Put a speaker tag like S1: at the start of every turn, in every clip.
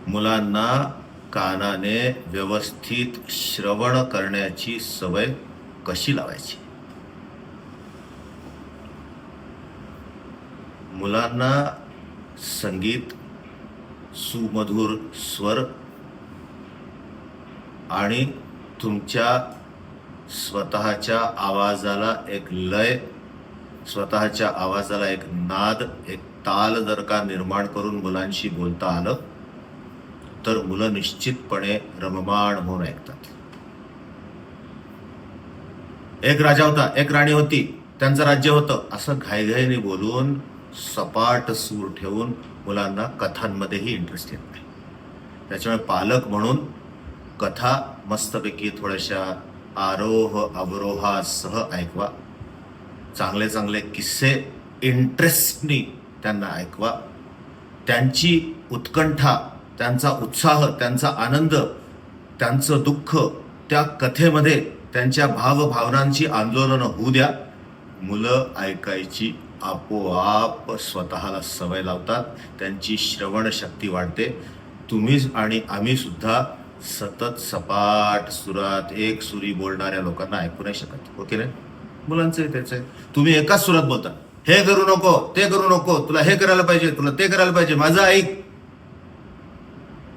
S1: मुलांना कानाने व्यवस्थित श्रवण करण्याची सवय कशी लावायची? मुलांना संगीत, सुमधुर स्वर आणि तुमच्या स्वतःच्या आवाजाला एक लय, स्वतःच्या आवाजाला एक नाद, एक ताल जर का निर्माण करून मुलांशी बोलता आलं तर मुलं निश्चितपणे रममाण होऊन ऐकतात. एक राजा होता, एक राणी होती, त्यांचं राज्य होतं, असं घाईघाईने बोलून सपाट सूर ठेवून मुलांना कथांमध्येही इंटरेस्ट येत नाही. त्याच्यामुळे पालक म्हणून कथा मस्तपैकी थोड्याशा आरोह अवरोहासह ऐकवा. चांगले चांगले किस्से इंटरेस्टनी त्यांना ऐकवा. त्यांची उत्कंठा, त्यांचा उत्साह, त्यांचा आनंद, त्यांचं दुःख त्या कथेमध्ये, त्यांच्या भावभावनांची आंदोलनं होऊ द्या. मुलं ऐकायची आपोआप स्वतःला सवय लावतात, त्यांची श्रवण शक्ती वाढते. तुम्ही आणि आम्ही सुद्धा सतत सपाट सुरात एक सुरी बोलणाऱ्या लोकांना ऐकू नाही शकत, ओके नाही? मुलांचं त्याच आहे. तुम्ही एकाच सुरात बोलता, हे करू नको, ते करू नको, तुला हे करायला पाहिजे, तुला ते करायला पाहिजे, माझं ऐक.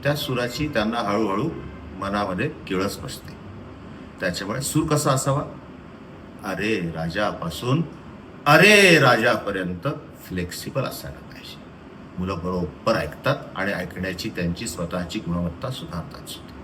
S1: त्या सुराची त्यांना हळूहळू मनामध्ये किळस बसते. त्याच्यामुळे सूर कसा असावा? अरे राजापासून अरे राजापर्यंत फ्लेक्सिबल असायला पाहिजे. मुलं बरोबर ऐकतात आणि ऐकण्याची त्यांची स्वतःची गुणवत्ता सुधारतात सुद्धा.